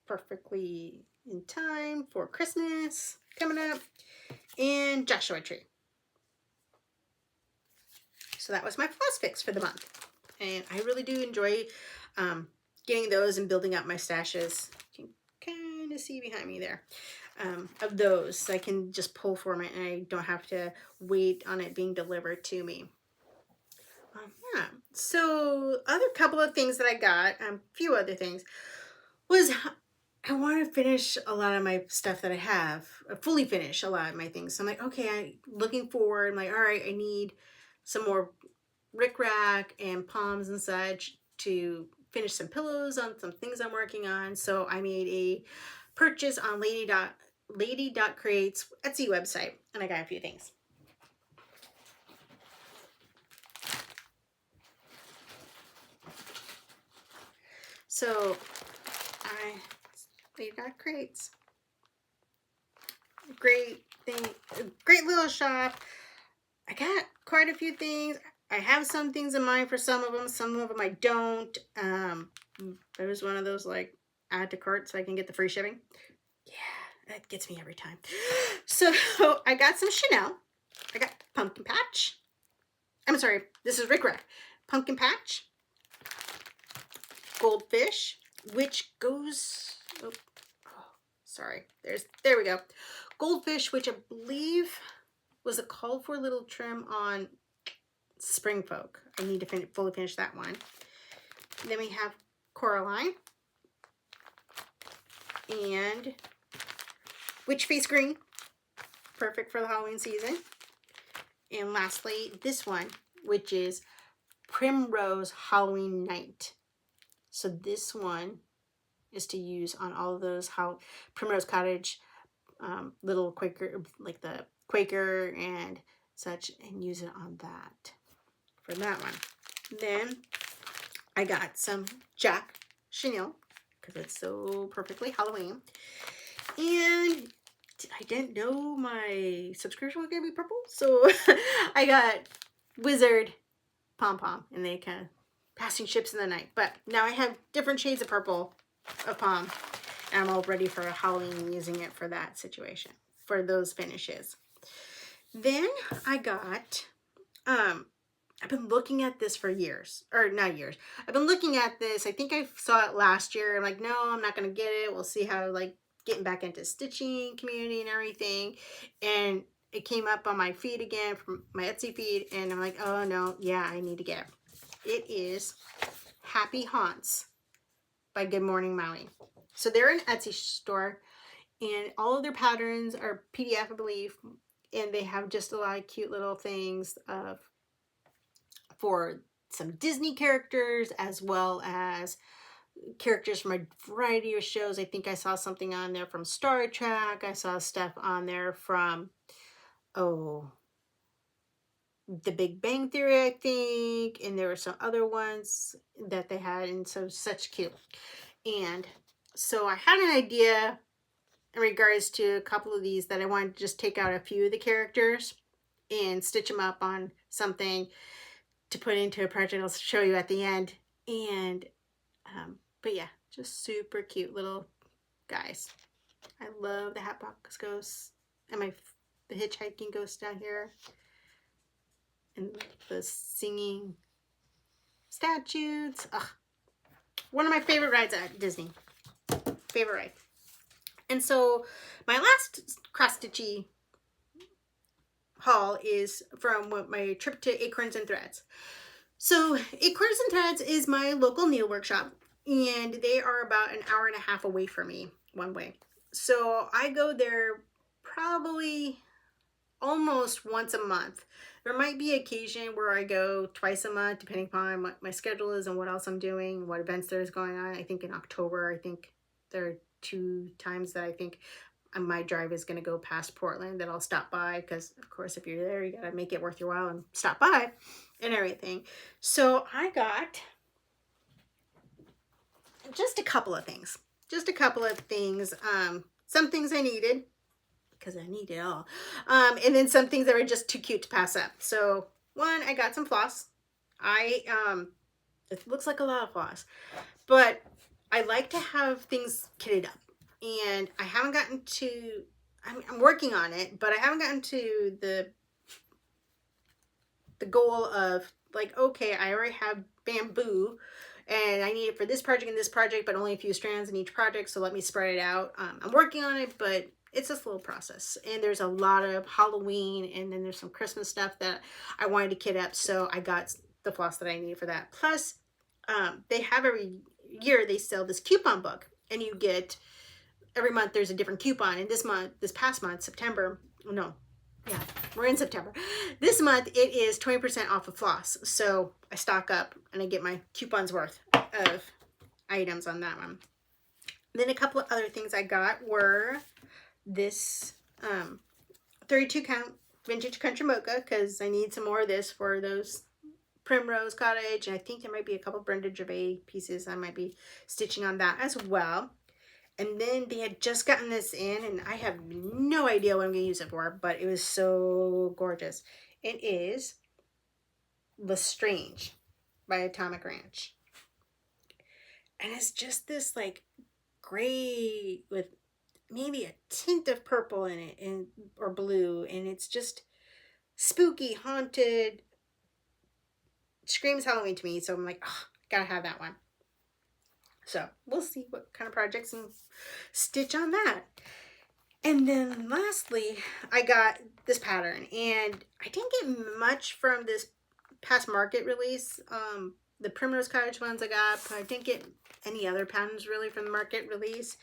Perfectly in time for Christmas coming up. And Joshua Tree. So that was my Floss Fix for the month. And I really do enjoy getting those and building up my stashes. You can kind of see behind me there. Of those. I can just pull from it and I don't have to wait on it being delivered to me. Yeah. So other couple of things that I got, a few other things, was I want to finish a lot of my stuff that I have, fully finish a lot of my things. So I'm like, okay, I'm looking forward. I'm like, all right, I need some more rickrack and palms and such to finish some pillows on some things I'm working on. So I made a purchase on Lady.Creates Etsy website, and I got a few things. So Lady.Creates, great thing, great little shop. I got quite a few things. I have some things in mind for some of them I don't. There was one of those like add to cart so I can get the free shipping. Yeah, that gets me every time. So I got some Chanel. I got Pumpkin Patch. I'm sorry, this is rickrack. Pumpkin Patch. Goldfish, which goes, sorry, there we go. Goldfish, which I believe was a called for little trim on Spring Folk. I need to fully finish that one. Then we have Coraline and Witch Face Green, perfect for the Halloween season. And lastly, this one, which is Primrose Halloween Night. So this one is to use on all of those Primrose Cottage, little Quaker, like the Quaker and such, and use it on that for that one. Then I got some Jack chenille because it's so perfectly Halloween. And I didn't know my subscription was going to be purple, so I got Wizard pom-pom, and they kind of passing ships in the night. But now I have different shades of purple of pom, and I'm all ready for Halloween using it for that situation, for those finishes. Then I got, I've been looking at this for years, or not years. I've been looking at this. I think I saw it last year. I'm like, no, I'm not going to get it. We'll see how, like, getting back into stitching community and everything. And it came up on my feed again from my Etsy feed. And I'm like, oh, no, yeah, I need to get it. It is Happy Haunts by Good Morning Maui. So they're an Etsy store. And all of their patterns are PDF, I believe. And they have just a lot of cute little things for some Disney characters, as well as characters from a variety of shows. I think I saw something on there from Star Trek. I saw stuff on there from, The Big Bang Theory, I think. And there were some other ones that they had. And so such cute. And so I had an idea in regards to a couple of these that I wanted to just take out a few of the characters and stitch them up on something to put into a project I'll show you at the end. And but yeah, just super cute little guys. I love the Hatbox Ghosts and the hitchhiking ghost down here, and the singing statues. Ugh. One of my favorite rides at Disney. Favorite ride. And so my last cross stitchy haul is from my trip to Acorns and Threads. So Acorns and Threads is my local needle workshop, and they are about an hour and a half away from me one way. So I go there probably almost once a month. There might be occasion where I go twice a month, depending upon what my schedule is and what else I'm doing, what events there's going on. I think in October, I think there are 2 times that I think my drive is going to go past Portland that I'll stop by, because of course if you're there you got to make it worth your while and stop by and everything. So I got just a couple of things, some things I needed because I need it all, and then some things that were just too cute to pass up. So one, I got some floss. It looks like a lot of floss, but I like to have things kitted up. And I haven't gotten to, I'm working on it, but I haven't gotten to the goal of like, okay, I already have bamboo and I need it for this project and this project, but only a few strands in each project. So let me spread it out. I'm working on it, but it's a slow process. And there's a lot of Halloween, and then there's some Christmas stuff that I wanted to kit up. So I got the floss that I needed for that. Plus, they have every year, they sell this coupon book, and you get, every month there's a different coupon. And this past month, September, no, yeah, we're in September. This month it is 20% off of floss. So I stock up and I get my coupons worth of items on that one. Then a couple of other things I got were this 32 count vintage country mocha, because I need some more of this for those Primrose Cottage. And I think there might be a couple Brenda Gervais pieces I might be stitching on that as well. And then they had just gotten this in, and I have no idea what I'm going to use it for, but it was so gorgeous. It is Lestrange by Atomic Ranch. And it's just this like gray with maybe a tint of purple in it, or blue, and it's just spooky, haunted, screams Halloween to me. So I'm like, oh, gotta have that one. So we'll see what kind of projects and stitch on that. And then lastly, I got this pattern, and I didn't get much from this past market release. The Primrose Cottage ones I got, but I didn't get any other patterns really from the market release.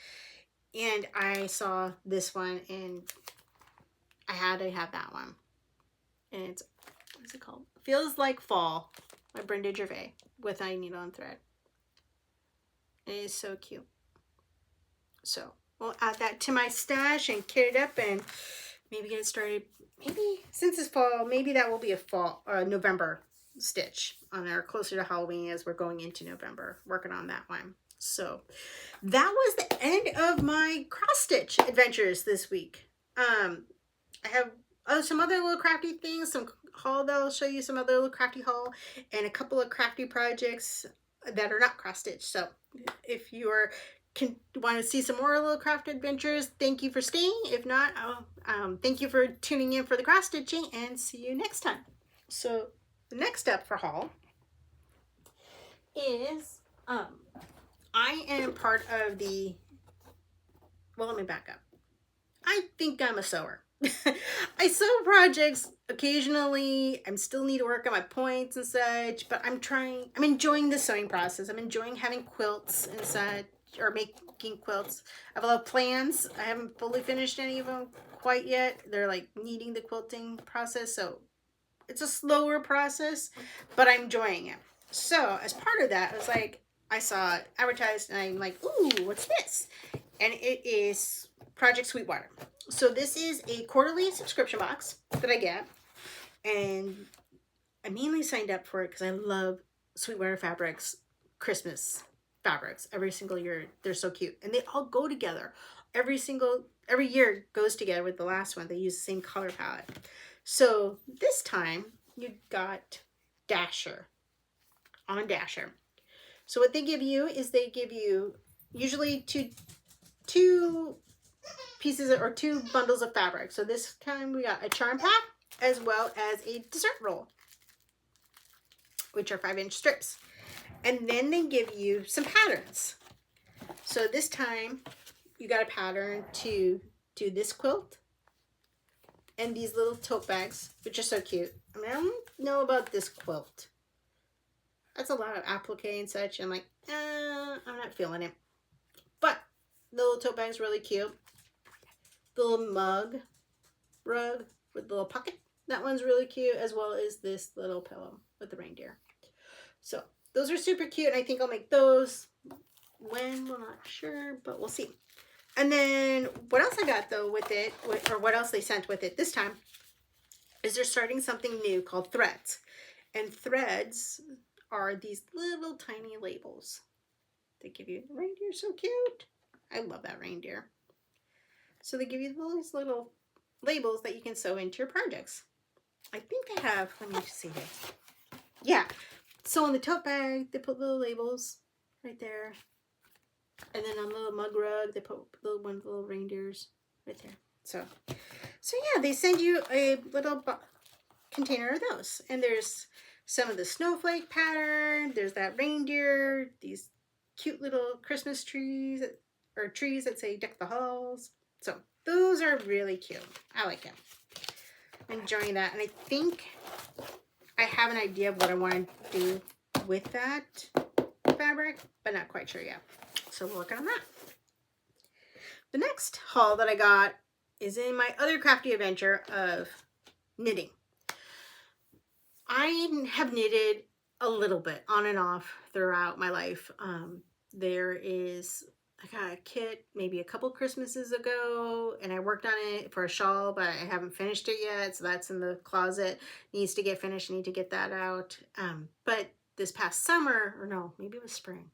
And I saw this one, and I had to have that one. And it's, what's it called? Feels Like Fall by Brenda Gervais with a needle and thread. It is so cute. So we'll add that to my stash and kit it up and maybe get it started. Maybe since it's fall, maybe that will be a fall November stitch on there, closer to Halloween as we're going into November, working on that one. So that was the end of my cross stitch adventures this week. I have some other little crafty things, some haul that I'll show you, some other little crafty haul, and a couple of crafty projects that are not cross stitch. So if you want to see some more little craft adventures, thank you for staying. If not, thank you for tuning in for the cross stitching, and see you next time. So the next up for haul is I am part of the, well, let me back up. I think I'm a sewer. I sew projects occasionally. I still need to work on my points and such, but I'm enjoying the sewing process. I'm enjoying having quilts and such, or making quilts. I have a lot of plans. I haven't fully finished any of them quite yet. They're like needing the quilting process, so it's a slower process, but I'm enjoying it. So as part of that, I was like, I saw it advertised and I'm like, ooh, what's this? And it is Project Sweetwater. So this is a quarterly subscription box that I get, and I mainly signed up for it because I love Sweetwater Fabrics Christmas fabrics. Every single year, they're so cute, and they all go together. Every year goes together with the last one. They use the same color palette. So this time you got Dasher on Dasher. So what they give you is they give you usually two pieces or two bundles of fabric. So this time we got a charm pack as well as a dessert roll, which are 5-inch strips. And then they give you some patterns. So this time you got a pattern to do this quilt and these little tote bags, which are so cute. I mean, I don't know about this quilt. That's a lot of applique and such. I'm like, I'm not feeling it. But the little tote bag's really cute. The little mug rug with the little pocket. That one's really cute, as well as this little pillow with the reindeer. So those are super cute, and I think I'll make those. When, we're not sure, but we'll see. And then what else I got though with it, or what else they sent with it this time, is they're starting something new called threads. And threads are these little tiny labels. They give you, the reindeer so cute. I love that reindeer. So they give you those little labels that you can sew into your projects. I think they have, let me see this. Yeah, so in the tote bag, they put little labels right there. And then on the little mug rug, they put one of the little reindeers right there. So yeah, they send you a little container of those. And there's some of the snowflake pattern. There's that reindeer, these cute little Christmas trees, or trees that say deck the halls. So those are really cute. I like them. I'm enjoying that. And I think I have an idea of what I want to do with that fabric, but not quite sure yet. So we're working on that. The next haul that I got is in my other crafty adventure of knitting. I have knitted a little bit on and off throughout my life. I got a kit maybe a couple Christmases ago, and I worked on it for a shawl, but I haven't finished it yet, so that's in the closet. Needs to get finished. I need to get that out. But this past summer, or no, maybe it was spring.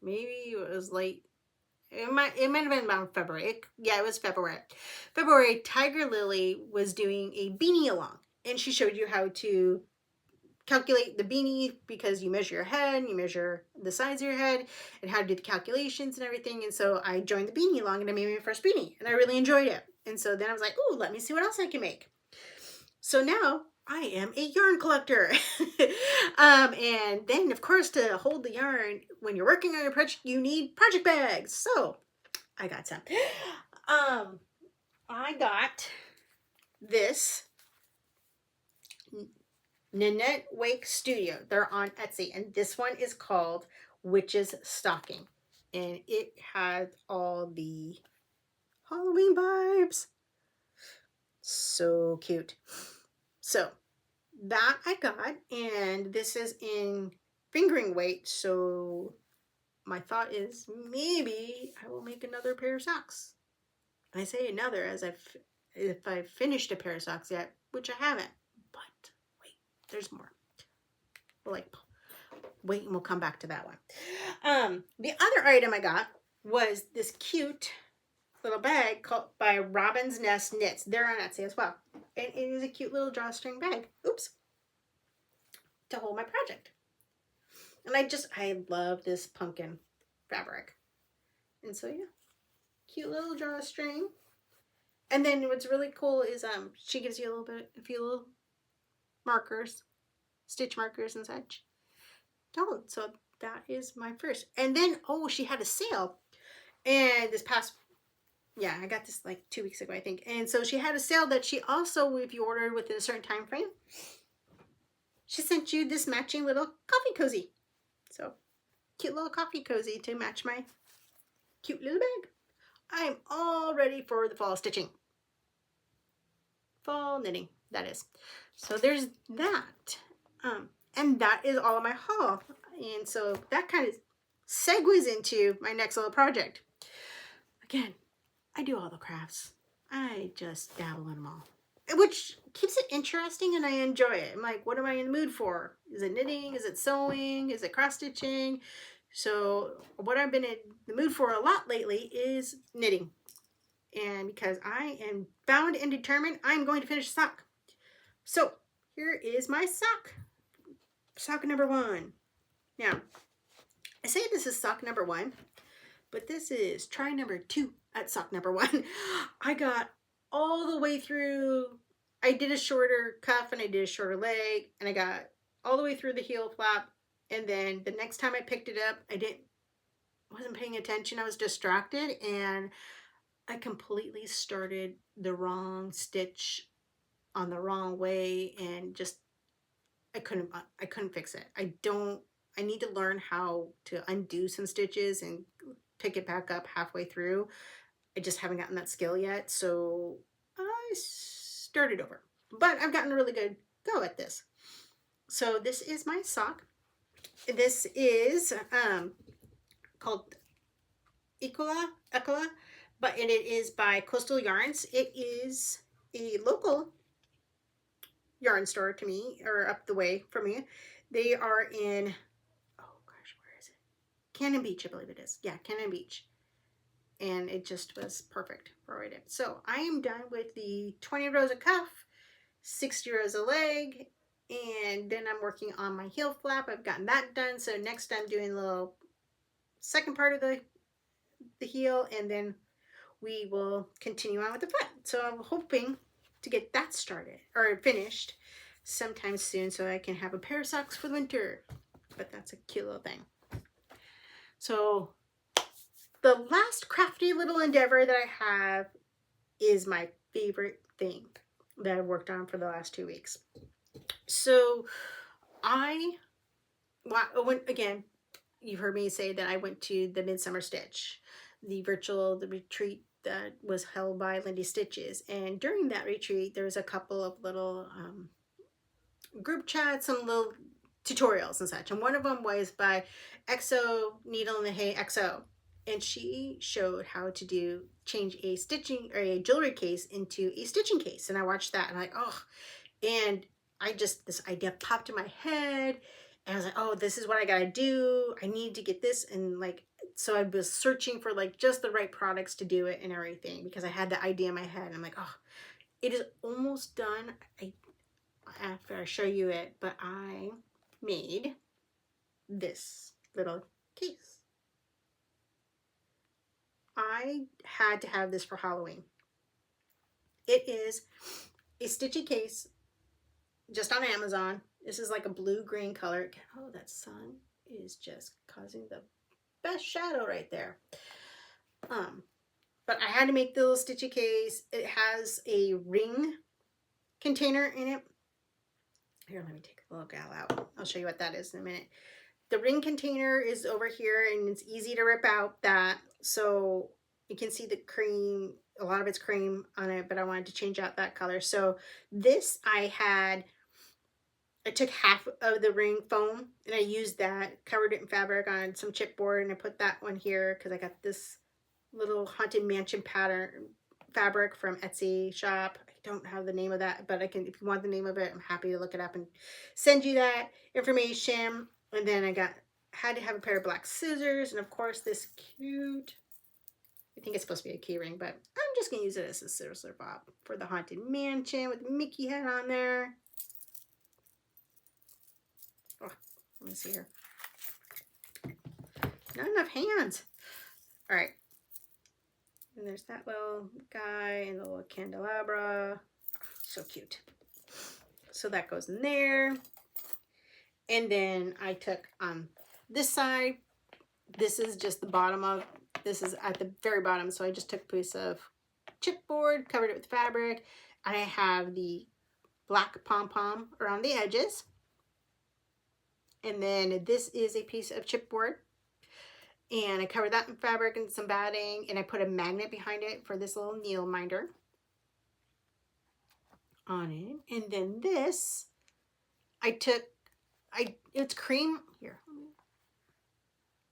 Maybe it was late. It might have been around February. Yeah, it was February. February, Tiger Lily was doing a beanie along, and she showed you how to calculate the beanie, because you measure your head, you measure the size of your head, and how to do the calculations and everything. And so I joined the beanie along, and I made my first beanie, and I really enjoyed it. And so then I was like, ooh, let me see what else I can make. So now I am a yarn collector. And then of course, to hold the yarn when you're working on your project, you need project bags. So I got some. I got this Nanette Wake Studio. They're on Etsy, and this one is called Witch's Stocking, and it has all the Halloween vibes. So cute. So that I got, and this is in fingering weight, so my thought is maybe I will make another pair of socks. I say another as if I've finished a pair of socks yet, which I haven't. But wait, there's more. Like wait and we'll come back to that one. The other item I got was this cute little bag called by Robin's Nest Knits. They're on Etsy as well. And it is a cute little drawstring bag. Oops. To hold my project. And I love this pumpkin fabric. And so yeah, cute little drawstring. And then what's really cool is she gives you a few little markers, stitch markers and such. So that is my first. And then she had a sale. And I got this like 2 weeks ago, I think. And so she had a sale that she also, if you ordered within a certain time frame, she sent you this matching little coffee cozy. So, cute little coffee cozy to match my cute little bag. I'm all ready for the fall stitching. Fall knitting, that is. So there's that. And that is all of my haul. And so that kind of segues into my next little project. Again, I do all the crafts. I just dabble in them all. Which keeps it interesting and I enjoy it. I'm like, what am I in the mood for? Is it knitting? Is it sewing? Is it cross stitching? So what I've been in the mood for a lot lately is knitting. And because I am bound and determined, I'm going to finish a sock. So here is my sock. Sock number 1. Now, I say this is sock number 1, but this is try number 2 at sock number 1. I got all the way through, I did a shorter cuff and I did a shorter leg, and I got all the way through the heel flap, and then the next time I picked it up, I wasn't paying attention, I was distracted, and I completely started the wrong stitch on the wrong way, and just I couldn't fix it. I need to learn how to undo some stitches and pick it back up halfway through. I just haven't gotten that skill yet, so I started over. But I've gotten a really good go at this. So this is my sock. This is called Ecola, but it is by Coastal Yarns. It is a local yarn store to me, or up the way from me. They are in, oh gosh, where is it? Cannon Beach, I believe it is. Yeah, Cannon Beach. And it just was perfect for what I did. So I am done with the 20 rows of cuff, 60 rows of leg, and then I'm working on my heel flap. I've gotten that done. So next I'm doing a little second part of the heel, and then we will continue on with the front. So I'm hoping to get that started or finished sometime soon so I can have a pair of socks for the winter. But that's a cute little thing. So the last crafty little endeavor that I have is my favorite thing that I've worked on for the last 2 weeks. So again, you've heard me say that I went to the Midsummer Stitch, the retreat that was held by Lindy Stitches. And during that retreat, there was a couple of little group chats, some little tutorials and such. And one of them was by XO Needle in the Hay XO. And she showed how to change a stitching or a jewelry case into a stitching case. And I watched that and I'm like, oh, and this idea popped in my head. And I was like, oh, this is what I gotta do. I need to get this. And so I was searching for just the right products to do it and everything, because I had the idea in my head. And I'm like, oh, it is almost done. After I show you it, but I made this little case. I had to have this for Halloween. It is a stitchy case just on Amazon. This is like a blue-green color. Oh, that sun is just causing the best shadow right there. But I had to make the little stitchy case. It has a ring container in it. Here, let me take a little gal out. I'll show you what that is in a minute. The ring container is over here, and it's easy to rip out that. So you can see the cream, a lot of it's cream on it, but I wanted to change out that color. So this I took half of the ring foam and I used that, covered it in fabric on some chipboard, and I put that one here because I got this little Haunted Mansion pattern fabric from Etsy shop. I don't have the name of that, but if you want the name of it, I'm happy to look it up and send you that information. And then I had to have a pair of black scissors, and of course this cute, I think it's supposed to be a key ring, but I'm just going to use it as a scissor bob for the Haunted Mansion with the Mickey head on there. Oh, let me see here. Not enough hands. All right. And there's that little guy and the little candelabra. So cute. So that goes in there. And then I took this side. This is just the bottom of, this is at the very bottom. So I just took a piece of chipboard, covered it with fabric. I have the black pom-pom around the edges. And then this is a piece of chipboard. And I covered that in fabric and some batting. And I put a magnet behind it for this little needle minder on it. And then this, it's cream. Here.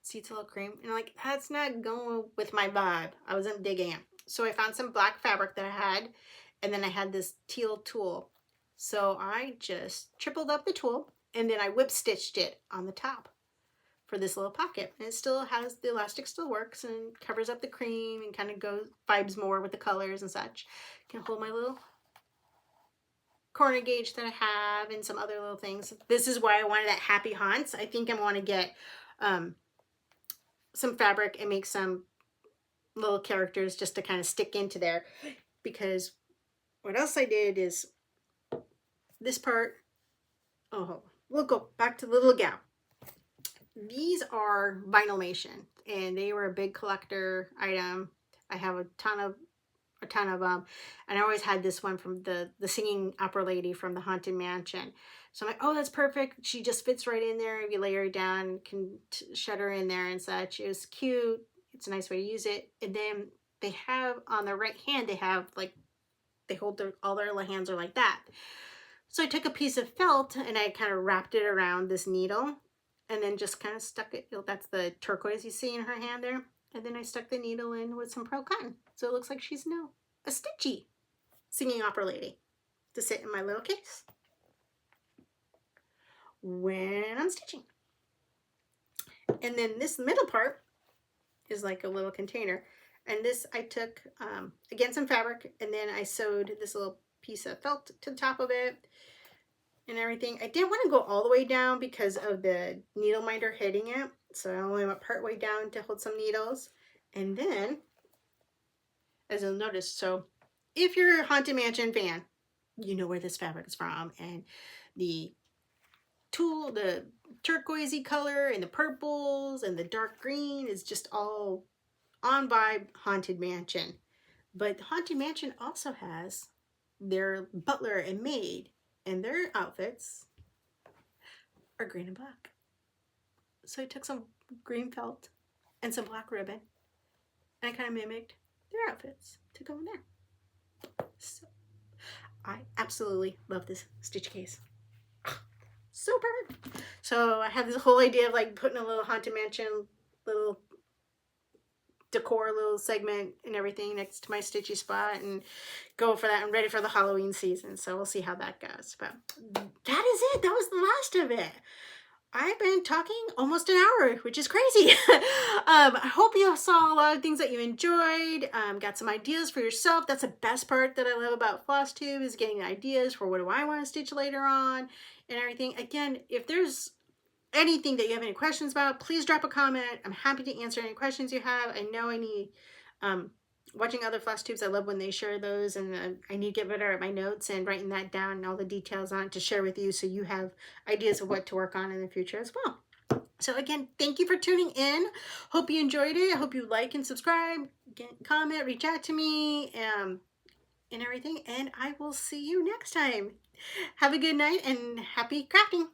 See, it's a little cream. And I'm like, that's not going with my vibe. I wasn't digging it. So I found some black fabric that I had. And then I had this teal tulle. So I just tripled up the tulle. And then I whip stitched it on the top for this little pocket. And it still has, the elastic still works and covers up the cream and kind of vibes more with the colors and such. Can hold my little corner gauge that I have and some other little things. This is why I wanted that Happy Haunts. I think I want to get some fabric and make some little characters just to kind of stick into there. Because what else I did is this part. Oh, we'll go back to the little gal. These are Vinylmation, and they were a big collector item. I have a ton of them, and I always had this one from the singing opera lady from the Haunted Mansion. So I'm like, oh, that's perfect. She just fits right in there. If you lay her down, can shut her in there and such. It was cute. It's a nice way to use it. And then they have on the right hand, they have like, they hold all their hands are like that. So I took a piece of felt and I kind of wrapped it around this needle and then just kind of stuck it. That's the turquoise you see in her hand there. And then I stuck the needle in with some pearl cotton. So it looks like she's now a Stitchy singing opera lady to sit in my little case when I'm stitching. And then this middle part is like a little container. And this I took, again, some fabric, and then I sewed this little piece of felt to the top of it and everything. I didn't want to go all the way down because of the needle minder hitting it. So I only went part way down to hold some needles. And then, as you'll notice, so if you're a Haunted Mansion fan, you know where this fabric is from. And the tulle, the turquoisey color and the purples and the dark green is just all on vibe Haunted Mansion. But Haunted Mansion also has their butler and maid, and their outfits are green and black. So I took some green felt and some black ribbon, and I kind of mimicked their outfits to go in there. So I absolutely love this stitch case. So perfect. So I have this whole idea of like putting a little Haunted Mansion little decor little segment and everything next to my stitchy spot and go for that. I'm ready for the Halloween season, so we'll see how that goes. But that is it. That was the last of it. I've been talking almost an hour, which is crazy. I hope you saw a lot of things that you enjoyed. Got some ideas for yourself. That's the best part that I love about Flosstube, is getting ideas for what do I want to stitch later on and everything. Again, if there's anything that you have any questions about, please drop a comment. I'm happy to answer any questions you have. I know I need, watching other Flosstubes, I love when they share those, and I need to get better at my notes and writing that down and all the details on it to share with you so you have ideas of what to work on in the future as well. So again, thank you for tuning in. Hope you enjoyed it. I hope you like and subscribe, comment, reach out to me, and everything. And I will see you next time. Have a good night and happy crafting.